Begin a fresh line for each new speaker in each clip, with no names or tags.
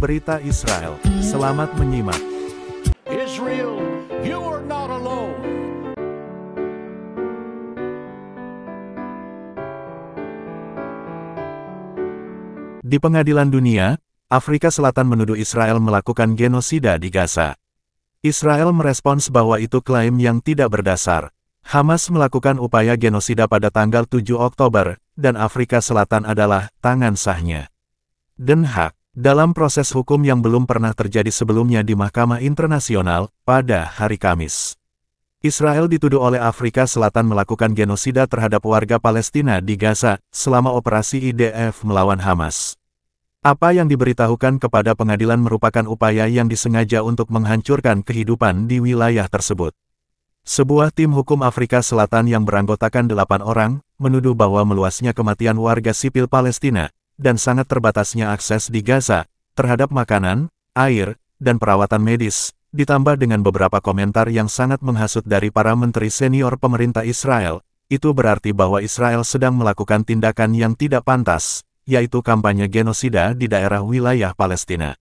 Berita Israel. Selamat menyimak.
Israel, you are not alone.
Di pengadilan dunia, Afrika Selatan menuduh Israel melakukan genosida di Gaza. Israel merespons bahwa itu klaim yang tidak berdasar. Hamas melakukan upaya genosida pada tanggal 7 Oktober, dan Afrika Selatan adalah tangan sahnya. Den Haag, dalam proses hukum yang belum pernah terjadi sebelumnya di Mahkamah Internasional, pada hari Kamis. Israel dituduh oleh Afrika Selatan melakukan genosida terhadap warga Palestina di Gaza, selama operasi IDF melawan Hamas. Apa yang diberitahukan kepada pengadilan merupakan upaya yang disengaja untuk menghancurkan kehidupan di wilayah tersebut. Sebuah tim hukum Afrika Selatan yang beranggotakan 8 orang, menuduh bahwa meluasnya kematian warga sipil Palestina, dan sangat terbatasnya akses di Gaza, terhadap makanan, air, dan perawatan medis, ditambah dengan beberapa komentar yang sangat menghasut dari para menteri senior pemerintah Israel, itu berarti bahwa Israel sedang melakukan tindakan yang tidak pantas, yaitu kampanye genosida di daerah wilayah Palestina.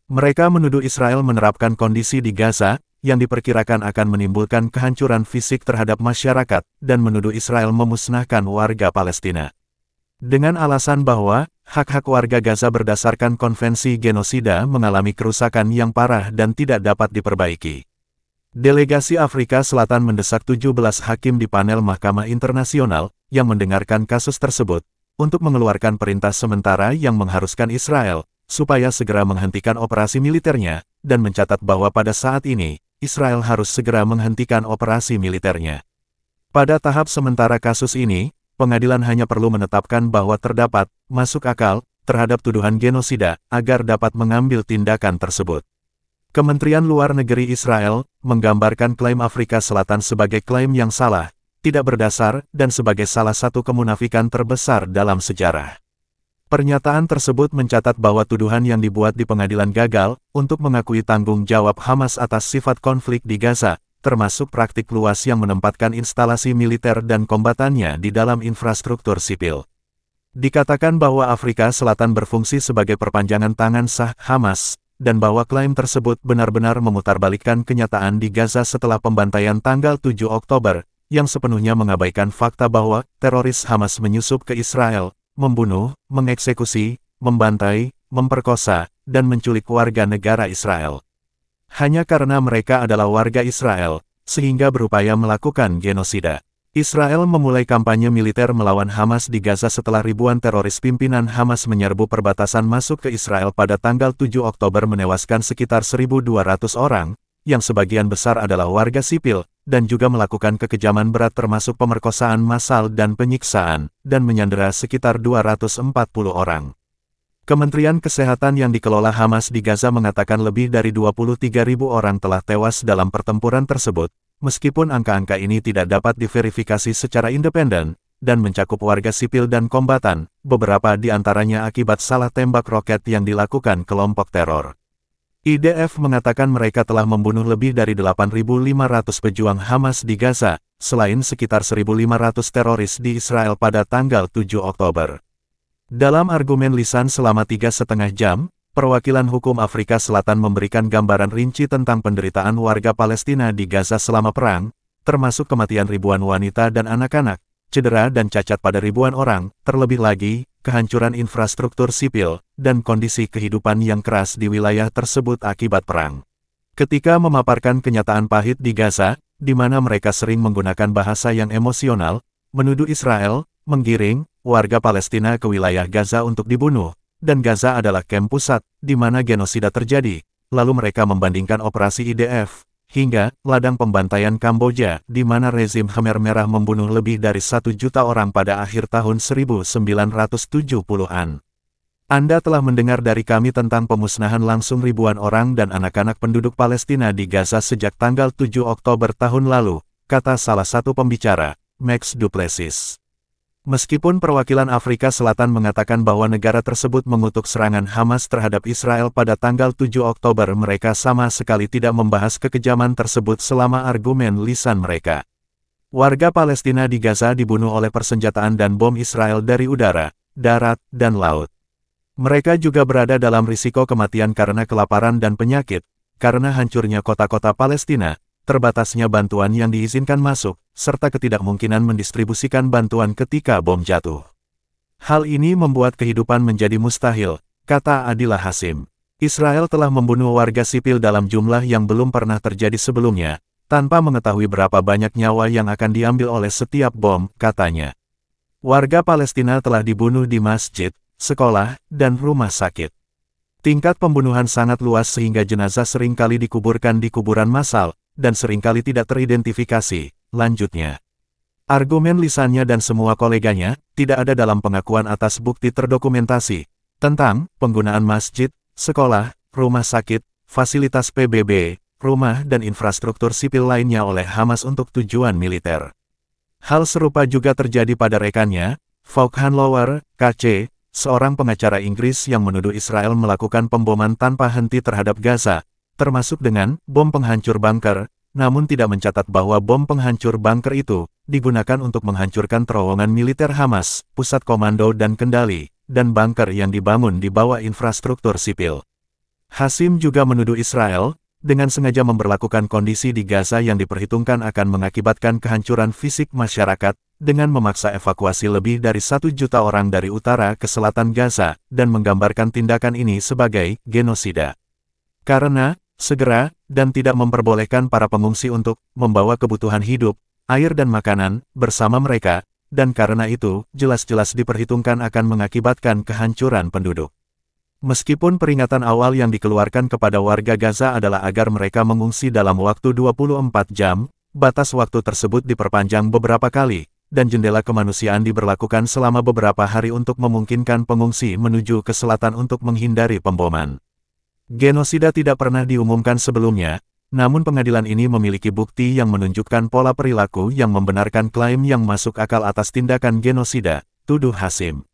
Mereka menuduh Israel menerapkan kondisi di Gaza, yang diperkirakan akan menimbulkan kehancuran fisik terhadap masyarakat, dan menuduh Israel memusnahkan warga Palestina. Dengan alasan bahwa, hak-hak warga Gaza berdasarkan konvensi genosida mengalami kerusakan yang parah dan tidak dapat diperbaiki. Delegasi Afrika Selatan mendesak 17 hakim di panel Mahkamah Internasional, yang mendengarkan kasus tersebut, untuk mengeluarkan perintah sementara yang mengharuskan Israel, supaya segera menghentikan operasi militernya, dan mencatat bahwa pada saat ini, Israel harus segera menghentikan operasi militernya. Pada tahap sementara kasus ini, pengadilan hanya perlu menetapkan bahwa terdapat masuk akal terhadap tuduhan genosida agar dapat mengambil tindakan tersebut. Kementerian Luar Negeri Israel menggambarkan klaim Afrika Selatan sebagai klaim yang salah, tidak berdasar, dan sebagai salah satu kemunafikan terbesar dalam sejarah. Pernyataan tersebut mencatat bahwa tuduhan yang dibuat di pengadilan gagal untuk mengakui tanggung jawab Hamas atas sifat konflik di Gaza, termasuk praktik luas yang menempatkan instalasi militer dan kombatannya di dalam infrastruktur sipil. Dikatakan bahwa Afrika Selatan berfungsi sebagai perpanjangan tangan sah Hamas, dan bahwa klaim tersebut benar-benar memutarbalikkan kenyataan di Gaza setelah pembantaian tanggal 7 Oktober, yang sepenuhnya mengabaikan fakta bahwa teroris Hamas menyusup ke Israel, membunuh, mengeksekusi, membantai, memperkosa, dan menculik warga negara Israel. Hanya karena mereka adalah warga Israel, sehingga berupaya melakukan genosida. Israel memulai kampanye militer melawan Hamas di Gaza setelah ribuan teroris pimpinan Hamas menyerbu perbatasan masuk ke Israel pada tanggal 7 Oktober menewaskan sekitar 1.200 orang, yang sebagian besar adalah warga sipil, dan juga melakukan kekejaman berat termasuk pemerkosaan massal dan penyiksaan, dan menyandera sekitar 240 orang. Kementerian Kesehatan yang dikelola Hamas di Gaza mengatakan lebih dari 23.000 orang telah tewas dalam pertempuran tersebut, meskipun angka-angka ini tidak dapat diverifikasi secara independen, dan mencakup warga sipil dan kombatan, beberapa di antaranya akibat salah tembak roket yang dilakukan kelompok teror. IDF mengatakan mereka telah membunuh lebih dari 8.500 pejuang Hamas di Gaza, selain sekitar 1.500 teroris di Israel pada tanggal 7 Oktober. Dalam argumen lisan selama 3,5 jam, perwakilan hukum Afrika Selatan memberikan gambaran rinci tentang penderitaan warga Palestina di Gaza selama perang, termasuk kematian ribuan wanita dan anak-anak, cedera dan cacat pada ribuan orang, terlebih lagi, kehancuran infrastruktur sipil, dan kondisi kehidupan yang keras di wilayah tersebut akibat perang. Ketika memaparkan kenyataan pahit di Gaza, di mana mereka sering menggunakan bahasa yang emosional, menuduh Israel, menggiring, warga Palestina ke wilayah Gaza untuk dibunuh, dan Gaza adalah kamp pusat, di mana genosida terjadi, lalu mereka membandingkan operasi IDF, hingga ladang pembantaian Kamboja, di mana rezim Khmer Merah membunuh lebih dari 1 juta orang pada akhir tahun 1970-an. Anda telah mendengar dari kami tentang pemusnahan langsung ribuan orang dan anak-anak penduduk Palestina di Gaza sejak tanggal 7 Oktober tahun lalu, kata salah satu pembicara, Max Duplessis. Meskipun perwakilan Afrika Selatan mengatakan bahwa negara tersebut mengutuk serangan Hamas terhadap Israel pada tanggal 7 Oktober, mereka sama sekali tidak membahas kekejaman tersebut selama argumen lisan mereka. Warga Palestina di Gaza dibunuh oleh persenjataan dan bom Israel dari udara, darat, dan laut. Mereka juga berada dalam risiko kematian karena kelaparan dan penyakit, karena hancurnya kota-kota Palestina, terbatasnya bantuan yang diizinkan masuk, serta ketidakmungkinan mendistribusikan bantuan ketika bom jatuh. Hal ini membuat kehidupan menjadi mustahil, kata Adila Hasim. Israel telah membunuh warga sipil dalam jumlah yang belum pernah terjadi sebelumnya, tanpa mengetahui berapa banyak nyawa yang akan diambil oleh setiap bom, katanya. Warga Palestina telah dibunuh di masjid, sekolah, dan rumah sakit. Tingkat pembunuhan sangat luas sehingga jenazah seringkali dikuburkan di kuburan massal, dan seringkali tidak teridentifikasi, lanjutnya. Argumen lisannya dan semua koleganya, tidak ada dalam pengakuan atas bukti terdokumentasi, tentang penggunaan masjid, sekolah, rumah sakit, fasilitas PBB, rumah dan infrastruktur sipil lainnya oleh Hamas untuk tujuan militer. Hal serupa juga terjadi pada rekannya, Vaughan Lower, KC, seorang pengacara Inggris yang menuduh Israel melakukan pemboman tanpa henti terhadap Gaza, termasuk dengan bom penghancur bunker, namun tidak mencatat bahwa bom penghancur bunker itu digunakan untuk menghancurkan terowongan militer Hamas, pusat komando dan kendali, dan bunker yang dibangun di bawah infrastruktur sipil. Hasim juga menuduh Israel dengan sengaja memberlakukan kondisi di Gaza yang diperhitungkan akan mengakibatkan kehancuran fisik masyarakat, dengan memaksa evakuasi lebih dari 1 juta orang dari utara ke selatan Gaza, dan menggambarkan tindakan ini sebagai genosida. Karena, segera, dan tidak memperbolehkan para pengungsi untuk membawa kebutuhan hidup, air dan makanan, bersama mereka, dan karena itu, jelas-jelas diperhitungkan akan mengakibatkan kehancuran penduduk. Meskipun peringatan awal yang dikeluarkan kepada warga Gaza adalah agar mereka mengungsi dalam waktu 24 jam, batas waktu tersebut diperpanjang beberapa kali, dan jendela kemanusiaan diberlakukan selama beberapa hari untuk memungkinkan pengungsi menuju ke selatan untuk menghindari pemboman. Genosida tidak pernah diumumkan sebelumnya, namun pengadilan ini memiliki bukti yang menunjukkan pola perilaku yang membenarkan klaim yang masuk akal atas tindakan genosida, tuduh Hasim.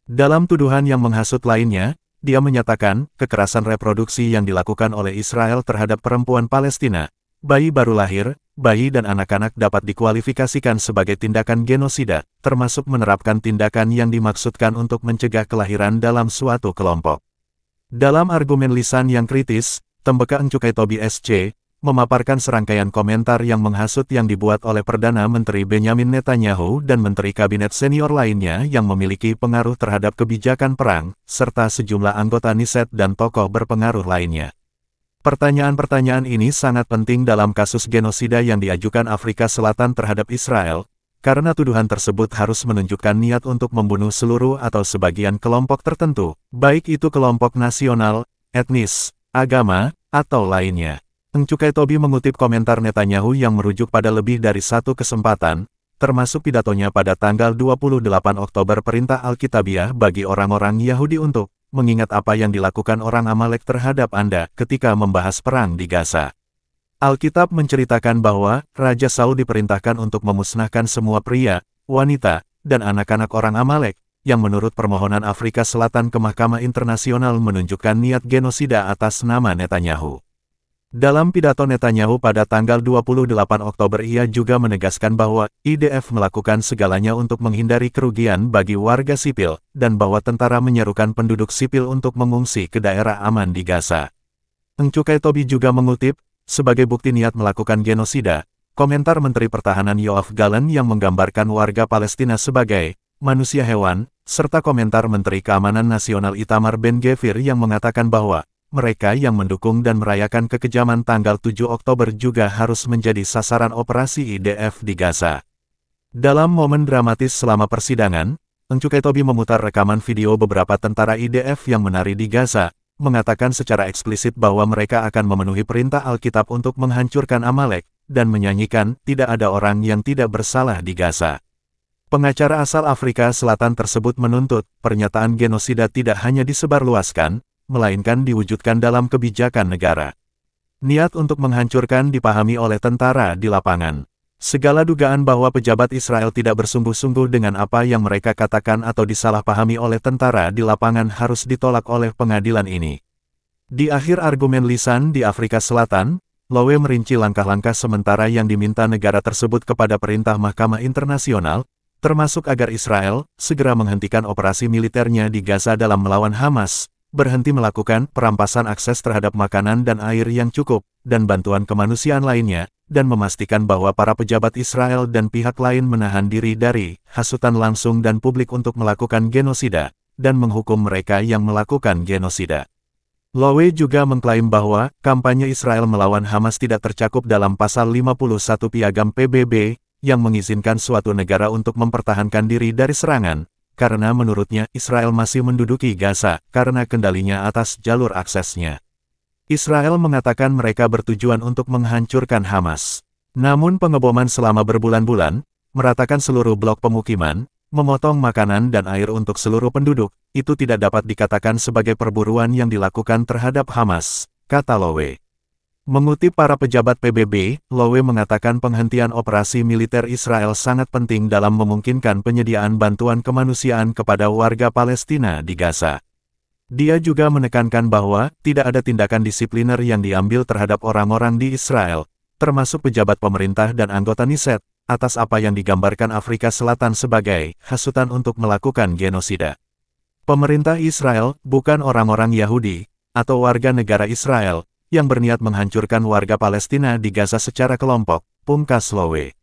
Dalam tuduhan yang menghasut lainnya, dia menyatakan kekerasan reproduksi yang dilakukan oleh Israel terhadap perempuan Palestina, bayi baru lahir, bayi dan anak-anak dapat dikualifikasikan sebagai tindakan genosida, termasuk menerapkan tindakan yang dimaksudkan untuk mencegah kelahiran dalam suatu kelompok. Dalam argumen lisan yang kritis, Tembeka Encukai Tobi SC, memaparkan serangkaian komentar yang menghasut yang dibuat oleh Perdana Menteri Benjamin Netanyahu dan Menteri Kabinet senior lainnya yang memiliki pengaruh terhadap kebijakan perang, serta sejumlah anggota Knesset dan tokoh berpengaruh lainnya. Pertanyaan-pertanyaan ini sangat penting dalam kasus genosida yang diajukan Afrika Selatan terhadap Israel, karena tuduhan tersebut harus menunjukkan niat untuk membunuh seluruh atau sebagian kelompok tertentu, baik itu kelompok nasional, etnis, agama, atau lainnya. Encukai Tobi mengutip komentar Netanyahu yang merujuk pada lebih dari satu kesempatan, termasuk pidatonya pada tanggal 28 Oktober Perintah Alkitabiah bagi orang-orang Yahudi untuk mengingat apa yang dilakukan orang Amalek terhadap Anda ketika membahas perang di Gaza. Alkitab menceritakan bahwa Raja Saul diperintahkan untuk memusnahkan semua pria, wanita, dan anak-anak orang Amalek, yang menurut permohonan Afrika Selatan ke Mahkamah Internasional menunjukkan niat genosida atas nama Netanyahu. Dalam pidato Netanyahu pada tanggal 28 Oktober ia juga menegaskan bahwa IDF melakukan segalanya untuk menghindari kerugian bagi warga sipil, dan bahwa tentara menyerukan penduduk sipil untuk mengungsi ke daerah aman di Gaza. Encukai Tobi juga mengutip, sebagai bukti niat melakukan genosida, komentar Menteri Pertahanan Yoav Gallant yang menggambarkan warga Palestina sebagai manusia hewan, serta komentar Menteri Keamanan Nasional Itamar Ben-Gvir yang mengatakan bahwa mereka yang mendukung dan merayakan kekejaman tanggal 7 Oktober juga harus menjadi sasaran operasi IDF di Gaza. Dalam momen dramatis selama persidangan, Encukai Tobi memutar rekaman video beberapa tentara IDF yang menari di Gaza, mengatakan secara eksplisit bahwa mereka akan memenuhi perintah Alkitab untuk menghancurkan Amalek, dan menyanyikan tidak ada orang yang tidak bersalah di Gaza. Pengacara asal Afrika Selatan tersebut menuntut pernyataan genosida tidak hanya disebarluaskan, melainkan diwujudkan dalam kebijakan negara. Niat untuk menghancurkan dipahami oleh tentara di lapangan. Segala dugaan bahwa pejabat Israel tidak bersungguh-sungguh dengan apa yang mereka katakan atau disalahpahami oleh tentara di lapangan harus ditolak oleh pengadilan ini. Di akhir argumen lisan di Afrika Selatan, Lowe merinci langkah-langkah sementara yang diminta negara tersebut kepada perintah Mahkamah Internasional, termasuk agar Israel segera menghentikan operasi militernya di Gaza dalam melawan Hamas, berhenti melakukan perampasan akses terhadap makanan dan air yang cukup, dan bantuan kemanusiaan lainnya, dan memastikan bahwa para pejabat Israel dan pihak lain menahan diri dari hasutan langsung dan publik untuk melakukan genosida, dan menghukum mereka yang melakukan genosida. Lowe juga mengklaim bahwa kampanye Israel melawan Hamas tidak tercakup dalam pasal 51 Piagam PBB, yang mengizinkan suatu negara untuk mempertahankan diri dari serangan, karena menurutnya Israel masih menduduki Gaza karena kendalinya atas jalur aksesnya. Israel mengatakan mereka bertujuan untuk menghancurkan Hamas. Namun pengeboman selama berbulan-bulan, meratakan seluruh blok pemukiman, memotong makanan dan air untuk seluruh penduduk, itu tidak dapat dikatakan sebagai perburuan yang dilakukan terhadap Hamas, kata Lowe. Mengutip para pejabat PBB, Lowe mengatakan penghentian operasi militer Israel sangat penting dalam memungkinkan penyediaan bantuan kemanusiaan kepada warga Palestina di Gaza. Dia juga menekankan bahwa tidak ada tindakan disipliner yang diambil terhadap orang-orang di Israel, termasuk pejabat pemerintah dan anggota Knesset, atas apa yang digambarkan Afrika Selatan sebagai hasutan untuk melakukan genosida. Pemerintah Israel bukan orang-orang Yahudi atau warga negara Israel yang berniat menghancurkan warga Palestina di Gaza secara kelompok, pungkas Lowe.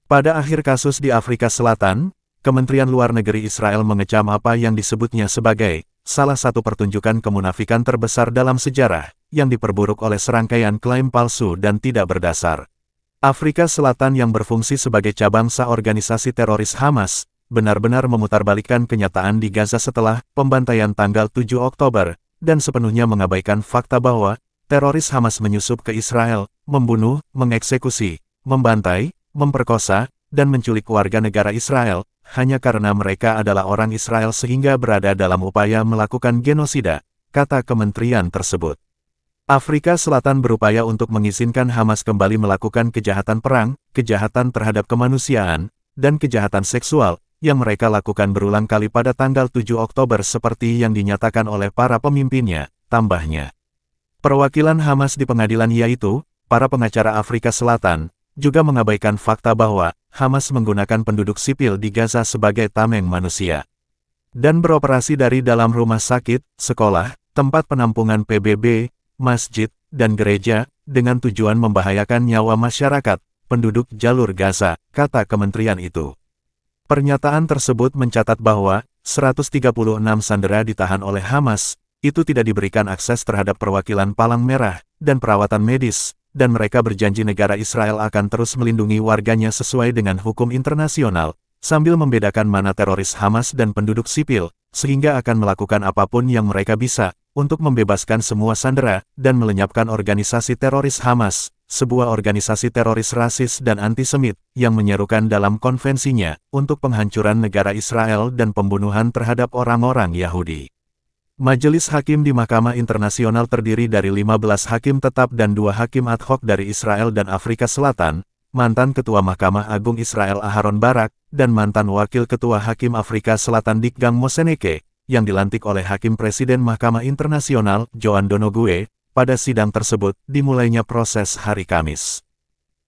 Pada akhir kasus di Afrika Selatan, Kementerian Luar Negeri Israel mengecam apa yang disebutnya sebagai salah satu pertunjukan kemunafikan terbesar dalam sejarah, yang diperburuk oleh serangkaian klaim palsu dan tidak berdasar. Afrika Selatan yang berfungsi sebagai cabang organisasi teroris Hamas, benar-benar memutarbalikkan kenyataan di Gaza setelah pembantaian tanggal 7 Oktober, dan sepenuhnya mengabaikan fakta bahwa teroris Hamas menyusup ke Israel, membunuh, mengeksekusi, membantai, memperkosa, dan menculik warga negara Israel, hanya karena mereka adalah orang Israel sehingga berada dalam upaya melakukan genosida, kata kementerian tersebut. Afrika Selatan berupaya untuk mengizinkan Hamas kembali melakukan kejahatan perang, kejahatan terhadap kemanusiaan, dan kejahatan seksual, yang mereka lakukan berulang kali pada tanggal 7 Oktober seperti yang dinyatakan oleh para pemimpinnya, tambahnya. Perwakilan Hamas di pengadilan yaitu, para pengacara Afrika Selatan, juga mengabaikan fakta bahwa Hamas menggunakan penduduk sipil di Gaza sebagai tameng manusia. Dan beroperasi dari dalam rumah sakit, sekolah, tempat penampungan PBB, masjid, dan gereja, dengan tujuan membahayakan nyawa masyarakat, penduduk jalur Gaza, kata kementerian itu. Pernyataan tersebut mencatat bahwa 136 sandera ditahan oleh Hamas, itu tidak diberikan akses terhadap perwakilan Palang Merah dan perawatan medis, dan mereka berjanji negara Israel akan terus melindungi warganya sesuai dengan hukum internasional, sambil membedakan mana teroris Hamas dan penduduk sipil, sehingga akan melakukan apapun yang mereka bisa, untuk membebaskan semua sandera, dan melenyapkan organisasi teroris Hamas, sebuah organisasi teroris rasis dan antisemit, yang menyerukan dalam konvensinya, untuk penghancuran negara Israel dan pembunuhan terhadap orang-orang Yahudi. Majelis Hakim di Mahkamah Internasional terdiri dari 15 hakim tetap dan 2 hakim ad hoc dari Israel dan Afrika Selatan, mantan Ketua Mahkamah Agung Israel Aharon Barak, dan mantan Wakil Ketua Hakim Afrika Selatan Dikgang Moseneke, yang dilantik oleh Hakim Presiden Mahkamah Internasional, Joan Donoghue, pada sidang tersebut, dimulainya proses hari Kamis.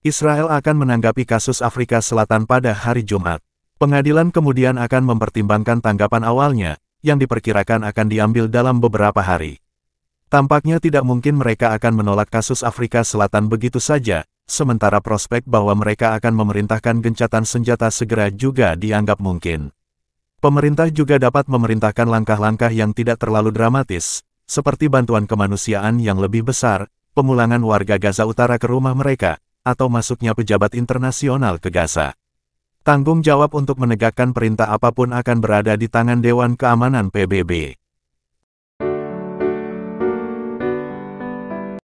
Israel akan menanggapi kasus Afrika Selatan pada hari Jumat. Pengadilan kemudian akan mempertimbangkan tanggapan awalnya, yang diperkirakan akan diambil dalam beberapa hari. Tampaknya tidak mungkin mereka akan menolak kasus Afrika Selatan begitu saja, sementara prospek bahwa mereka akan memerintahkan gencatan senjata segera juga dianggap mungkin. Pemerintah juga dapat memerintahkan langkah-langkah yang tidak terlalu dramatis, seperti bantuan kemanusiaan yang lebih besar, pemulangan warga Gaza Utara ke rumah mereka, atau masuknya pejabat internasional ke Gaza. Tanggung jawab untuk menegakkan perintah apapun akan berada di tangan Dewan Keamanan PBB.